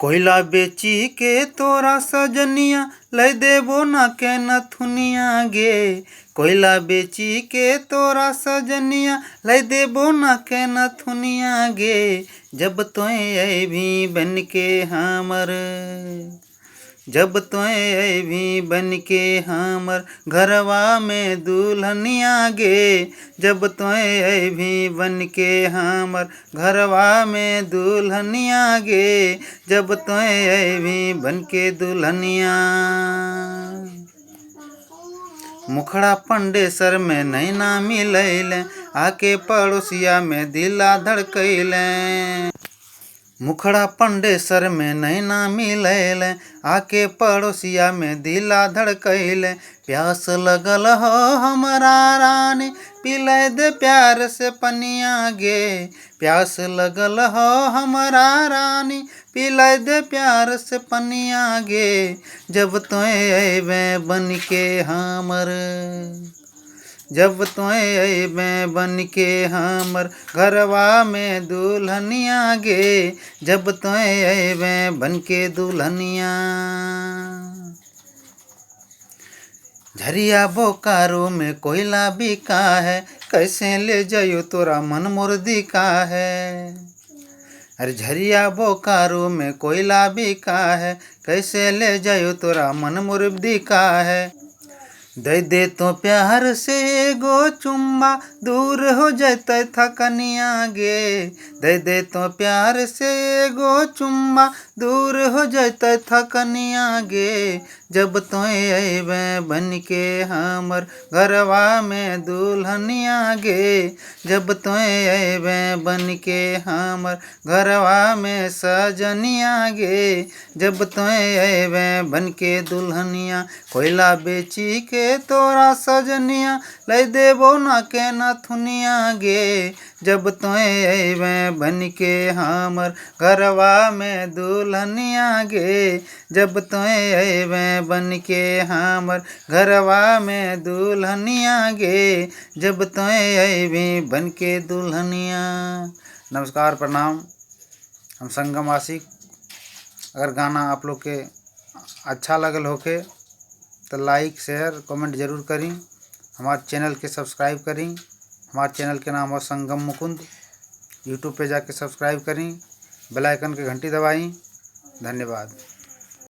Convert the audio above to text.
कोयला बेची के तोरा सजनिया लय देबो ना के नथुनिया गे। कोयला बेची के तोरा सजनिया लय देबो ना के नथुनिया गे। जब तोय अभी बन के हमर, जब तोय अभी बन के हमर घरवा में दुल्हनिया गे। जब तोय अभी बन के हमर घरवा में दुल्हनिया गे। जब तोय अभी बन के दुल्हनिया। मुखड़ा पंडेसर में नैना मिलैले, आके पड़ोसिया में दिला धड़कैले। मुखड़ा पंडेसर में नैना मिलैले, आके पड़ोसिया में दिला धड़कैले। प्यास लगल हो हमारा रानी, पिलै दे प्यार से पनिया गे। प्यास लगल हो हमारा रानी, पिलै दे प्यार से पनिया गे। जब तोय अइबे बन के हमर, जब तोय अइबे बन के हमर घरवा में दुल्हनिया गे। जब तोय अइबे बन के दुल्हनिया। झरिया बोकारो में कोयला बिका है, कैसे ले जायो तोरा मन मुर्दी का है। अरे झरिया बोकारो में कोयला बिका है, कैसे ले जायो तोरा मन मुर्दी का है। दे दे तो प्यार से एगो चुम्मा, दूर हो जैते थकनिया गे। दे दे तो प्यार से एगो चुम्मा, दूर हो जैते थकनिया गे। जब तोय अइबे बन के हमर घरवा में दुल्हनिया गे। जब तोय अइबे बन के हमर घरवा में सजनिया गे। जब तोय अइबे बन के दुल्हनिया। कोयला बेची के तोरा सजनिया लय देबो ना के नथुनिया गे। जब तोय अइबे बन के हमर घरवा में दुल्हनिया गे। जब तोय अइबे बन के हमर घरवा में दुल्हनिया गे। जब तोय अइबे बन के दुल्हनिया। नमस्कार, प्रणाम, हम संगम आशिक। अगर गाना आप लोग के अच्छा लगल होके तो लाइक शेयर कमेंट जरूर करी। हमारे चैनल के सब्सक्राइब करी। हमारे चैनल के नाम है संगम मुकुंद। यूट्यूब पे जाके सब्सक्राइब करी, बेल आइकन की घंटी दबाई। धन्यवाद।